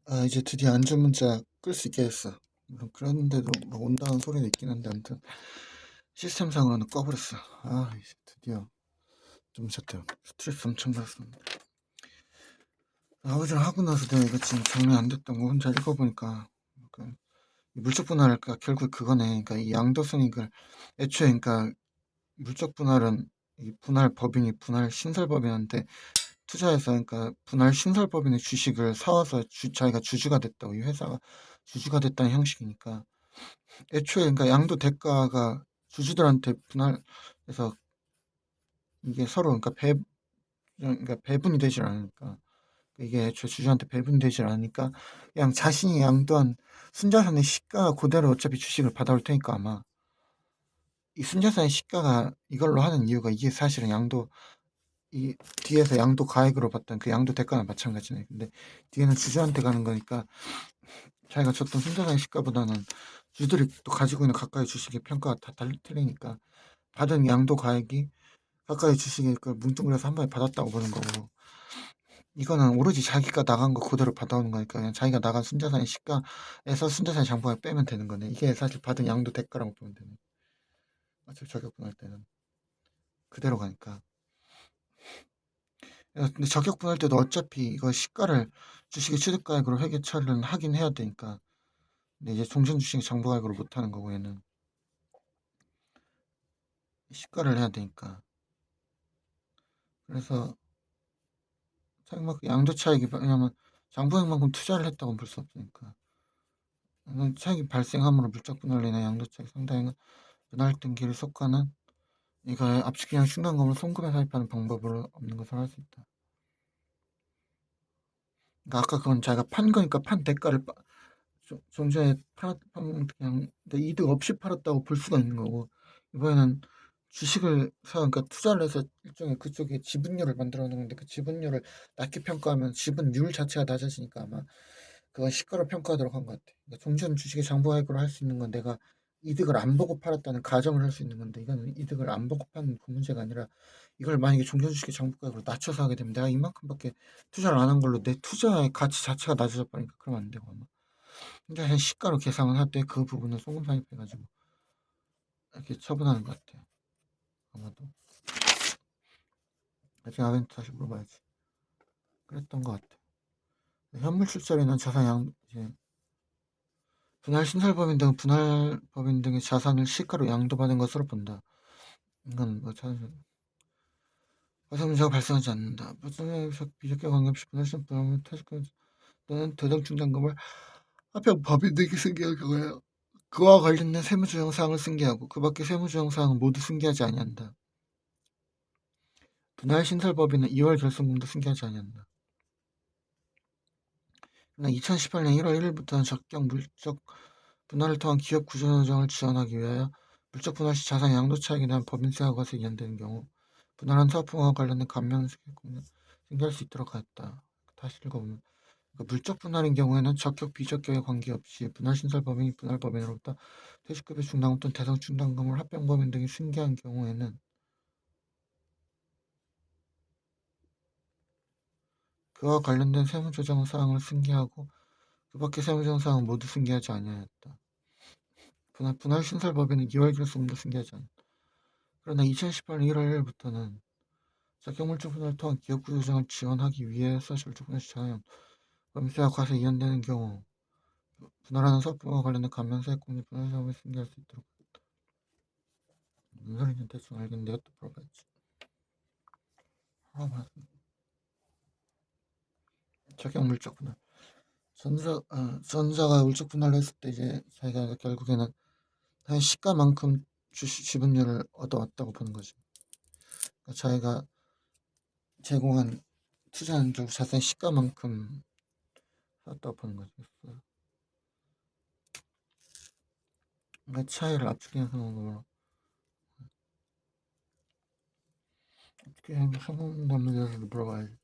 아, 이제 드디어 안전 문자 끌 수 있게 됐어. 물론 그런데도 뭐 온다는 소리는 있긴 한데 아무튼 시스템상으로는 꺼버렸어. 아, 이제 드디어 좀 무섭대요. 스트레스 엄청 받았습니다. 아버지랑 하고 나서 내가 이거 지금 정리 안 됐던 거 혼자 읽어보니까 약간 이 물적 분할가 결국 그거네. 그러니까 이 양도성 이걸 애초에 그러니까 물적 분할은 이 분할 법인이 분할 신설 법인한테 투자해서 그러니까 분할 신설 법인의 주식을 사와서 자기가 주주가 됐다고 이 회사가 주주가 됐다는 형식이니까 애초에 그러니까 양도 대가가 주주들한테 분할해서 이게 서로 그러니까 배분이 되질 않으니까 이게 애초에 주주한테 배분이 되질 않으니까 그냥 자신이 양도한 순자산의 시가 그대로 어차피 주식을 받아올 테니까 아마 이 순자산의 시가가 이걸로 하는 이유가 이게 사실은 양도 이 뒤에서 양도 가액으로 봤던 그 양도 대가나 마찬가지네. 근데 뒤에는 주주한테 가는 거니까 자기가 줬던 순자산의 시가보다는 주주들이 또 가지고 있는 각각의 주식의 평가가 다 틀리니까 받은 양도 가액이 각각의 주식을 뭉뚱그려서 한 번에 받았다고 보는 거고 이거는 오로지 자기가 나간 거 그대로 받아오는 거니까 그냥 자기가 나간 순자산의 시가에서 순자산의 장부가 빼면 되는 거네. 이게 사실 받은 양도 대가라고 보면 되네. 어차피 저격분할 때는 그대로 가니까. 근데 저격분할 때도 어차피 이거 시가를 주식의 취득가액으로 회계 처리는 하긴 해야 되니까. 근데 이제 종전 주식의 장부가액으로 못 하는 거고 얘는 시가를 해야 되니까. 그래서 차익만큼 양도 차익이 왜냐면 장부액만큼 투자를 했다고 볼 수 없으니까. 차익이 발생함으로 물적 분할이나 양도 차익 상당히 분할 등기를 속하는 이거 압축기형 순간금을 송금해 삽입하는 방법으로 없는 것을 할 수 있다. 그러니까 아까 그건 자기가 판 거니까 판 대가를 좀 전에 그냥 이득 없이 팔았다고 볼 수가 있는 거고 이번에는 주식을 그러니까 투자를 해서 일종의 그쪽에 지분율을 만들어 놓는데 그 지분율을 낮게 평가하면 지분율 자체가 낮아지니까 아마 그건 시가로 평가하도록 한 것 같아. 그러니까 종전 주식의 장부가액으로 할 수 있는 건 내가 이득을 안 보고 팔았다는 가정을 할 수 있는 건데 이거는 이득을 안 보고 파는 그 문제가 아니라 이걸 만약에 종전 주식의 장부가액으로 낮춰서 하게 되면 내가 이만큼밖에 투자를 안 한 걸로 내 투자의 가치 자체가 낮아져 버리니까 그러면 안 되고 아마. 근데 그냥 시가로 계산을 할 때 그 부분을 송금 삽입해가지고 이렇게 처분하는 것 같아요. 아마도. 나중에 아벤트 다시 물어봐야지. 그랬던 것 같아. 현물 출자리는 이제 분할 신설법인 등 분할 법인 등의 자산을 시가로 양도받은 것으로 본다. 이건 뭐 화성 문제가 발생하지 않는다. 비적격 관계 없이 분할 신설법은 퇴직금 또는 도덕 중단금을 합병 법인 등이 승계할 경우에 그와 관련된 세무조정사항을 승계하고 그 밖의 세무조정사항은 모두 승계하지 아니한다. 분할 신설법인은 2월 결손금도 승계하지 아니한다. 그러나 2018년 1월 1일부터는 적격 물적 분할을 통한 기업 구조조정을 지원하기 위하여 물적 분할 시 자산 양도 차익에 대한 법인세와 과세 이연되는 경우 분할한 사업과 관련된 감면세금을 승계할 수 있도록 하였다. 다시 읽어보면 물적 분할인 경우에는 적격 비적격에 관계없이 분할 신설법인이 분할 법인으로부터 퇴직급여 중단금 또는 대상 중단금을 합병법인 등이 승계한 경우에는 그와 관련된 세무조정 사항을 승계하고 그 밖의 세무조정 사항은 모두 승계하지 아니하였다. 분할 신설법인은 2월 결손금도 승계하지 않았다. 그러나 2018년 1월 1일부터는 적격물적 분할을 통한 기업 구조조정을 지원하기 위해서 물적 분할 시 자산 법인세와 과세 이연되는 경우 분할하는 사업과 관련된 감면세 공제 분할 사업을 승계할 수 있도록 하겠다. 무슨 소리인지 대충 알겠는데 이것도 물어봐야지. 적격 물적 분할. 전자가 물적 분할을 했을 때 이제 자기가 결국에는 한 시가만큼 지분율을 얻어왔다고 보는 거지. 그러니까 자기가 제공한 투자한 결국 자산 시가만큼 샀다고 보는 거지. 그 차이를 압축해서 뭐 어떻게 성공담에 대해서도 물어봐야지.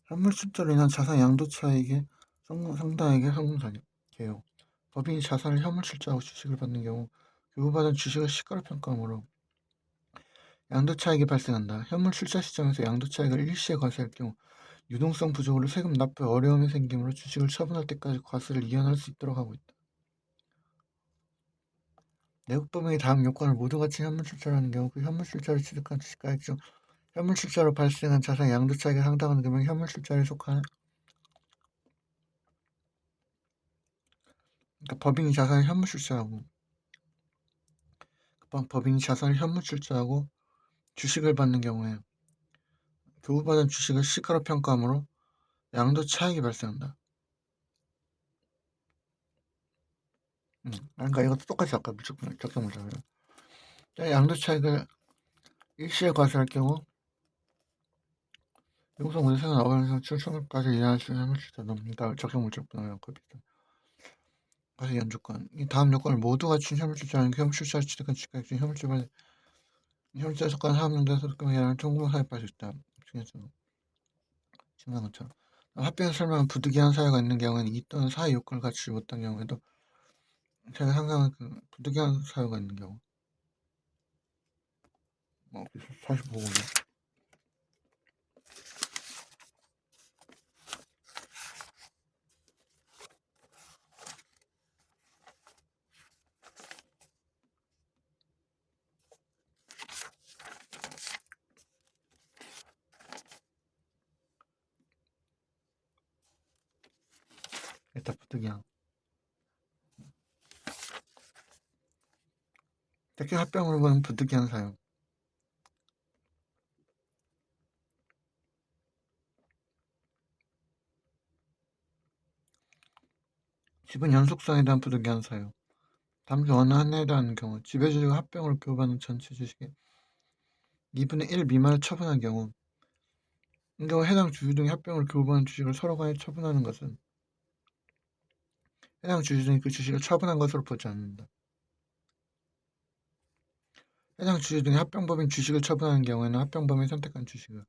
현물 출자로 인한 자산 양도 차익의 상당에게 성공사례요. 법인이 자산을 현물 출자하고 주식을 받는 경우 교부받은 주식을 시가로 평가하므로 양도 차익이 발생한다. 현물 출자 시점에서 양도 차익을 일시에 과세할 경우 유동성 부족으로 세금 납부에 어려움이 생기므로 주식을 처분할 때까지 과세를 이연할 수 있도록 하고 있다. 내국법령이 다음 요건을 모두 갖춘 현물 출자를 하는 경우 그 현물 출자를 취득한 주식가액 중 현물 출자로 발생한 자산 양도 차익에 상당한 금액이 현물 출자에 속하는, 그러니까 법인이 자산을 현물 출자하고 법인이 자산을 현물 출자하고 주식을 받는 경우에 교부받은 주식을 시가로 평가하므로 양도 차익이 발생한다. 그러니까 이것도 똑같이 아까 물적분 적용물자예요. 양도 차익을 일시에 과세할 경우 용성 문세는 어간에서 출생까지 이해할 수 있는 현물출자도 그러니까 적용물적분하고 비슷한 과세 연주권. 이 다음 요건을 모두 갖춘 현물출자는 현물출자를 취득한 주식가액 중 현물주에 속한 사업용자에서 금액이 아니라 통금을 사입할 수 있다. 중요하죠. 증명한 것처럼. 합병 설명은 부득이한 사유가 있는 경우에는 이 또는 사유 요건을 갖추지 못한 경우에도 제가 상상한 그 부득이한 사유가 있는 경우 45분이 일단 부득이한 특히 합병으로 보는 부득이한 사유. 지분 연속성에 대한 부득이한 사유. 다음 중 어느 하나에 해당하는 경우 지배주주가 합병으로 교부받는 전체 주식의 2분의 1 미만을 처분한 경우 이 경우 해당 주주 등이 합병으로 교부받은 주식을 서로 간에 처분하는 것은 해당 주주 등이 그 주식을 처분한 것으로 보지 않는다. 해당 주주 등이 합병법인 주식을 처분하는 경우에는 합병법인이 선택한 주식을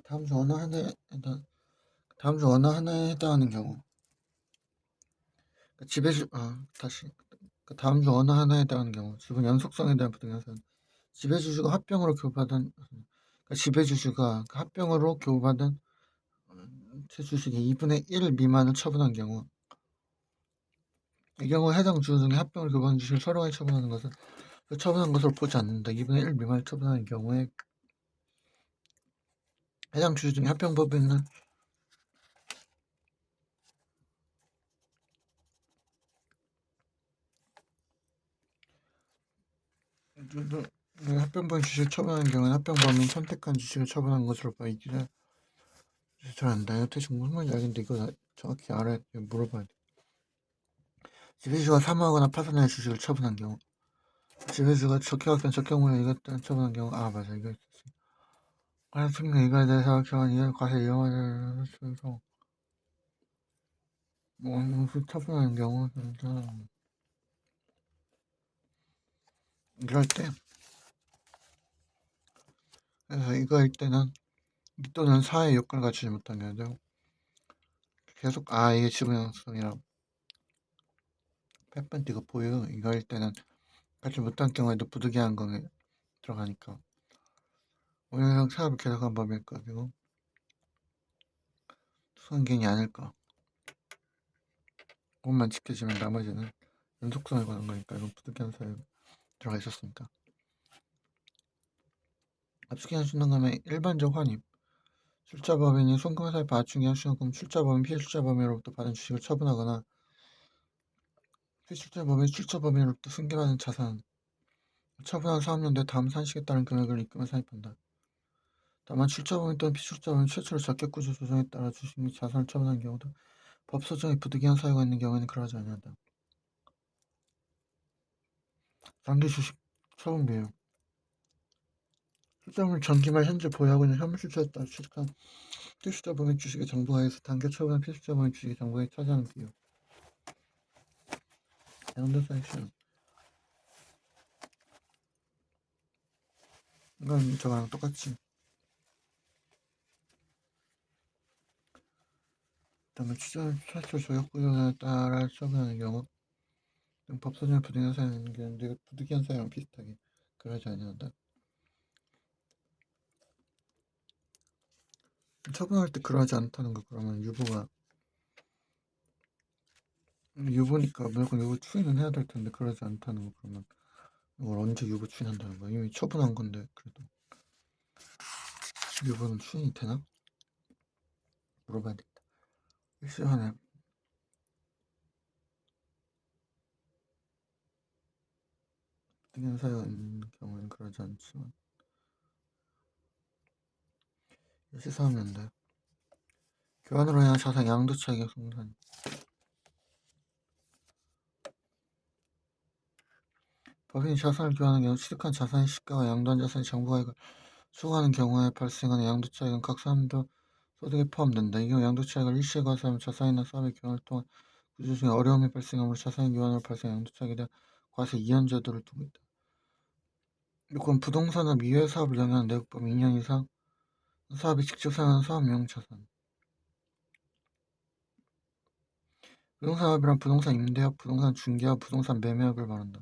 다음 중 어느 하나에 해당하는 경우 지배주 다시 다음 중 어느 하나에 해당하는 경우 지분 연속성에 대한 부득이한 사유. 지배주주가 합병으로 교부받은 지배주주가 합병으로 교부받은 제 주식의 2분의 1 미만을 처분한 경우 이 경우 해당 주주 중에 합병을 교부한 주식을 서로 간에 처분하는 것은 그 처분한 것으로 보지 않는다. 2분의 1 미만을 처분하는 경우에 해당 주주 중에 합병법인은 합병법인 주식을 처분하는 경우는 합병법인이 선택한 주식을 처분한 것으로 봐. 이 기사 잘안 나요. 대충 무슨 말인지 알겠는데 이거 정확히 알아야 돼. 물어봐야 돼. 지배주주가 사모하거나 파산할 주식을 처분한 경우 지배주가 적격된 적격물을 이것도 처분한 경우 맞아 이거 있었어. 과세 특례 이거에 대해서 경한 이해 과세 이용을 해서 무슨 처분하는 경우 이럴 때 그래서 이거일 때는 이 또는 사의 요건을 갖추지 못한 게 아니라 계속 이게 지분연속성이라 펫번트 이거 보여 이거일 때는 갖지 못한 경우에도 부득이한 거에 들어가니까 오늘형 사업을 계속한 법일까 그리고 투성견이 아닐까 그것만 지켜지면 나머지는 연속성에 관한 거니까 이건 부득이한 사유 들어가 있었으니까 압수기한 순환금의 일반적 환입 출자법인이 송금사에 맞춘 기한 순환금 출자법인 피해 출자법인으로부터 받은 주식을 처분하거나 피출자 범위 출처 범위로부터 승계받은 자산 처분한 사업용 내 다음 산식에 따른 금액을 입금해 산입한다. 다만 출처 범위 또는 피출자 범위 최초로 적격 구조 조정에 따라 주식 및 자산을 처분한 경우도 법 소정의 부득이한 사유가 있는 경우에는 그러하지 아니한다. 장기 주식 처분 비용 출자금을 전기 말 현재 보유하고 있는 현물 출처에 따라 취득한 피출자 범위 주식의 정부하에서 단계 처분한 피출자 범위 주식의 정부에 차지하는 비용. 양도 섹션 이건 저거랑 똑같지. 그다음에 출자 최초 조약 구조에 따라 처분하는 경우 등 법소정의 부득이한 사유가 있는 경우는 이거 부득이한 사유랑 비슷하게 그러지 아니한다. 처분할 때 그러지 않다는 거 그러면 유보니까 무조건 유보 추인은 해야 될 텐데 그러지 않다는 거 그러면 이걸 언제 유보 추인한다는 거야? 이미 처분한 건데 그래도 유보는 추인이 되나? 물어봐야 겠다. 일시간에 부득이한 사유가 있는 경우에는 그러지 않지만 일시사업연대 교환으로 인한 자산 양도 차익의 송산 법인이 자산을 교환하는 경우 취득한 자산의 시가와 양도한 자산의 장부가액을 추가하는 경우에 발생하는 양도 차익은 각 사람도 소득에 포함된다. 이 경우 양도 차익을 일시에 과세하면 자산이나 사업의 교환을 통한 구조 중에 어려움이 발생하므로 자산의 교환으로 발생한 양도 차익에 대한 과세 이연 제도를 두고 있다. 요건 부동산업 이외 사업을 영위하는 내국법 2년 이상 사업이 직접 사용하는 사업용 자산. 부동산업이란 부동산 임대업, 부동산 중개업, 부동산 매매업을 말한다.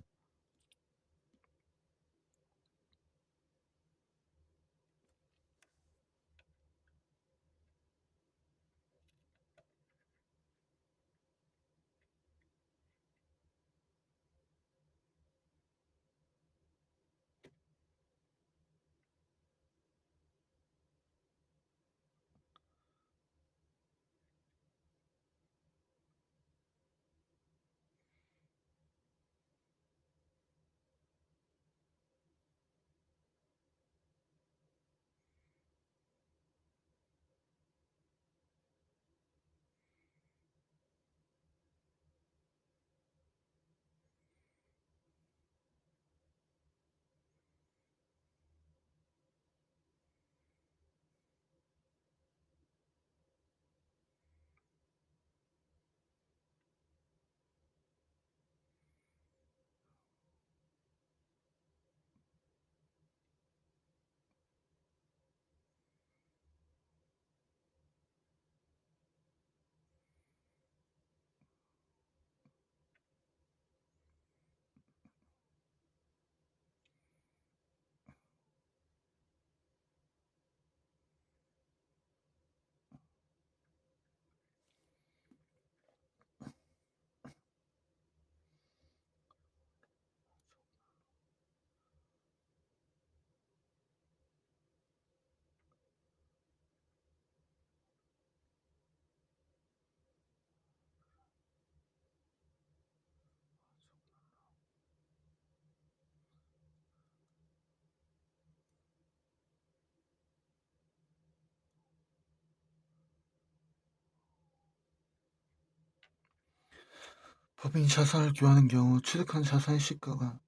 법인이 자산을 교환하는 경우 취득한 자산의 시가가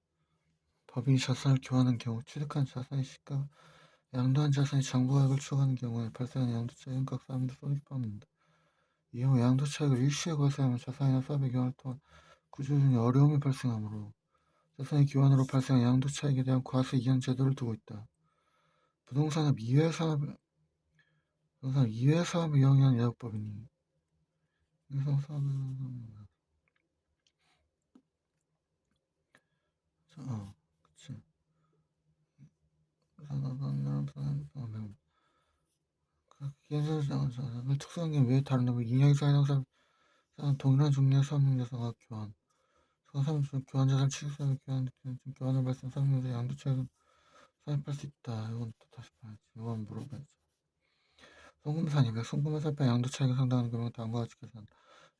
양도한 자산의 장부가액을 추가하는 경우에 발생하는 양도 차익은 각 사람도 손익 포함된다. 이 경우 양도 차익을 일시에 과세하면 자산이나 사업의 교환을 통한 구조 중에 어려움이 발생하므로 자산의 교환으로 발생한 양도 차익에 대한 과세 이연 제도를 두고 있다. 부동산업 이외 사업을 영위한 예역법이니 이성 사업은 그치. 기존을 특수한 게 왜 다른데? 인양이 사회상 동일한 종류의 사업용 자산과 교환. 교환 자산 취득사유 교환을 발생 사업용자 양도 차익은 사입할 수 있다. 이건 또 다시 봐야지. 이건 물어봐야지. 송금산입니다. 송금을 살펴 양도 차익이 상당한 경우 다음과 같이 계산.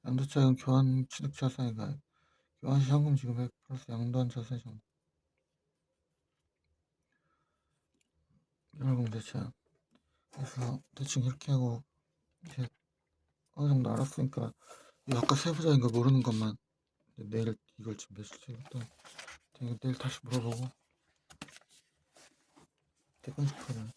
양도 차익은 교환 취득 자산의 가액, 명시 현금 지급액 플러스 양도한 자세 정보. 연금 대체한. 그래서 대충 이렇게 하고 이제 어느 정도 알았으니까 아까 세부적인 거 모르는 것만 내일 이걸 지금 며칠째부터 내일 다시 물어보고 대건식표를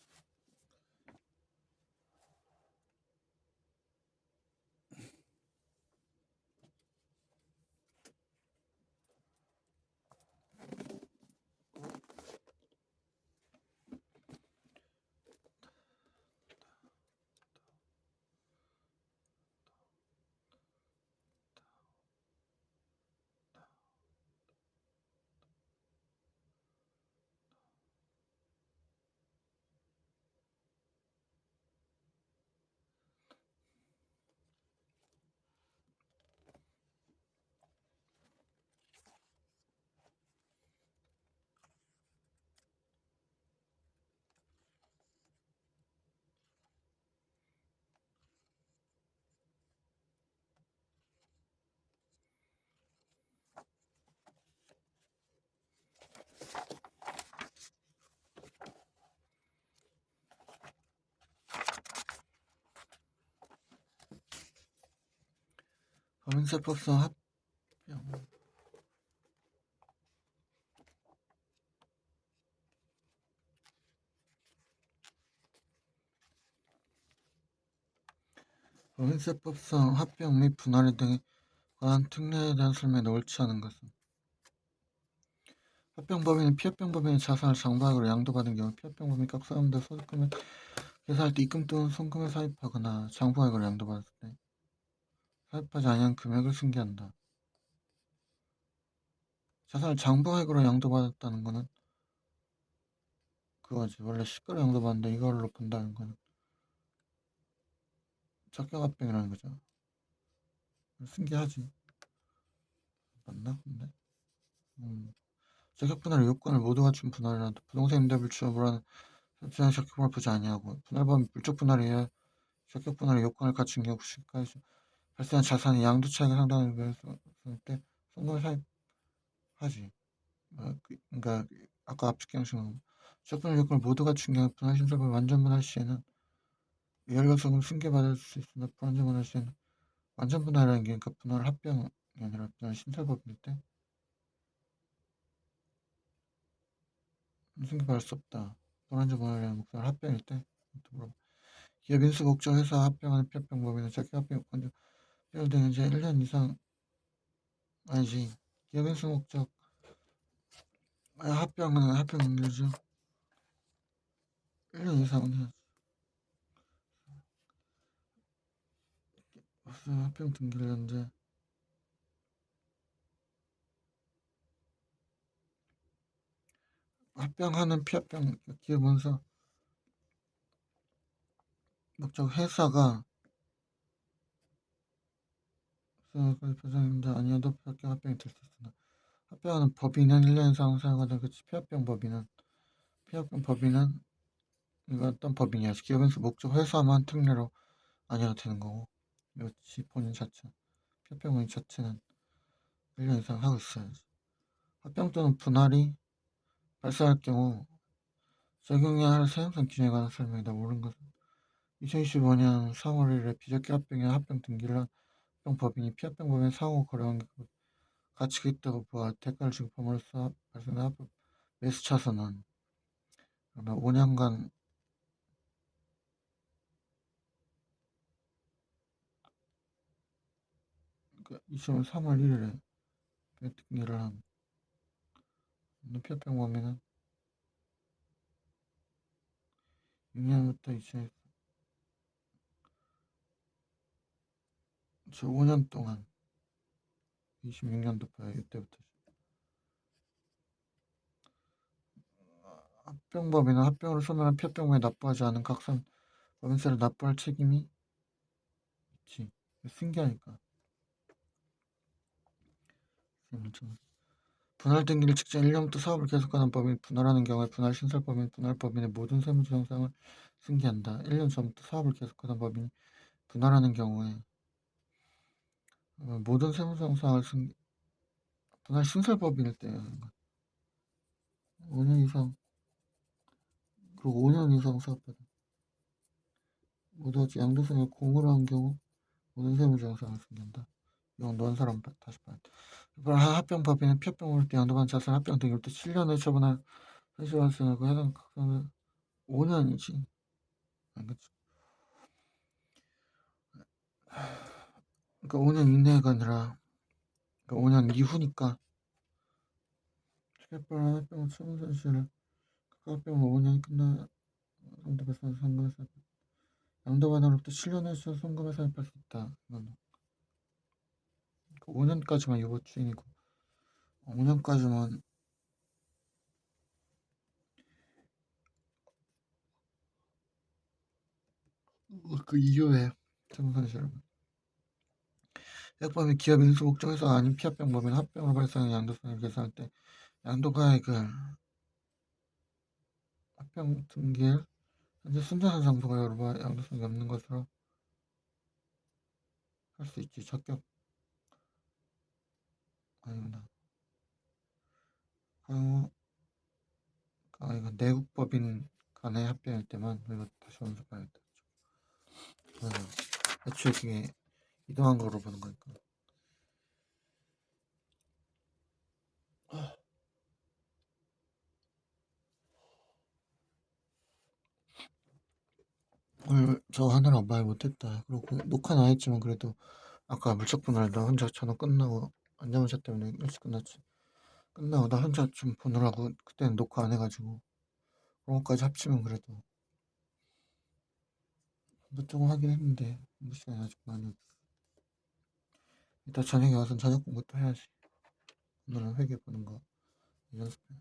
법인세법상 합병 법인세법상 합병 및 분할 등에 관한 특례에 대한 설명에 옳지 않은 것은 합병법인은 피합병법인의 자산을 장부하거나 양도받은 경우 피합병법인이 각사함대 소득금을 계산할 때 입금 또는 송금을 사입하거나 장부하거나 양도받았을 때 사입하지 아니한 금액을 승계한다. 자산을 장부하거나 양도받았다는 거는 그거지. 원래 시가로 양도받는데 이걸로 본다는 거는 적격합병이라는 거죠. 승계하지. 맞나? 근데? 적격분할의 요건을 모두 갖춘 분할이라도 부동산 임대업을 취업을 하는 협정의 적격분할 부지 아니하고 분할범위 물적 분할이야 적격분할의 요건을 갖춘 경우 시가에서 발생한 자산의 양도 차익을 상당히 변했을 때 송금을 사입하지. 그러니까 아까 앞쪽 경식은 적분할 요건을 모두 갖춘 경우 분할 신설범 완전 분할 시에는 열과소금 승계받을 수 있으나 불완전 분할 시에는 완전 분할이라는 게 그러니까 분할 합병이 아니라 분할 신설법일 때 승계받을 수 없다. 불완전 분할이라는 분할 합병일 때 기업 인수 목적 회사 합병하는 피합병법인은 자기 합병 완전 뼈등 이제 1년 이상 아니지. 기업 인수 목적 합병은 합병 연결이죠. 1년 이상은 해야지. 무슨 합병 등기를 현재 합병하는 피합병 기업 원사 목적 회사가 배정자 아니어도 합병 합병이 될 수 있으나 합병하는 법인은 1년 이상 사용하던 그 피합병 법인은 이거 어떤 법인이야? 기업인수 목적 회사만 특례로 아니어도 되는 거고 이것이 본인 자체 피합병 본인 자체는 1년 이상 하고 있어야지. 합병 또는 분할이 발생할 경우 적용해야 할 세형성 기준에 관한 설명이다. 모르는 것은 2025년 3월 1일에 비적기 합병의 합병 등기를 한 합병법인이 피합병법인 상호 거래관계 가치가 있다고 보아 대가를 지급함으로써 발생한 합병 매수 차선은 그러면 5년간 그 20년 3월 1일에 등기를 한 피합병법인은 6년부터 5년 동안 26년도 봐요. 이때부터 합병법인은 합병으로 소멸한 피합병법에 납부하지 않은 각선 법인세를 납부할 책임이 있지. 신기하니까. 분할 등기를 직전 1년부터 사업을 계속하는 법인 분할하는 경우에 분할 신설법인 분할법인의 모든 세무조 정상을 승계한다. 1년 전부터 사업을 계속하던 법인이 분할하는 경우에 모든 세무조 정상을 분할 신설법인일 때 5년 이상, 그리고 5년 이상 사업하다 모두 양도세를 공으로 한 경우 모든 세무조항상을 숨긴다. 이건 넌 사람 다시 봐야 돼. 합병법인은 피합병으로 때 양도받은 자산 합병 등일 때 7년의 처분할 현실환수하고 해당 각성은 5년이지. 안 그치? 그러니까 5년 이내가 아니라 그러니까 5년 이후니까 피합병 합병 처분 현실을 합병은 5년이 끝나 상대에서 상금에서 양도받은으로부터 7년의 송금에서 합할 수 있다. 이건 5년까지만 유보 추인이고 5년까지만 그 이후에 청산시를 약법이 기업 인수 목적에서 아닌 피합병 법인 합병으로 발생한 양도세를 계산할 때 양도가액을 합병 등기일 현재 순전한 장소가 여러 번 양도성이 없는 것으로 할 수 있지. 적격 아니구나. 이거 내국법인 간의 합병일 때만 이거 다시 연습해야겠다. 애초에 그게 이동한 거로 보는 거니까. 오늘 저 하느라 말 못했다. 그리고 녹화는 안 했지만 그래도 아까 물적분할 나 혼자 전화 끝나고 안전문자 때문에 일찍 끝났지. 끝나고 나 혼자 좀 보느라고 그때는 녹화 안 해가지고 그런 것까지 합치면 그래도 조금 하긴 했는데 시간이 아직 많이 없어. 이따 저녁에 와서 저녁 공부도 해야지. 오늘은 회계 보는 거 연습해.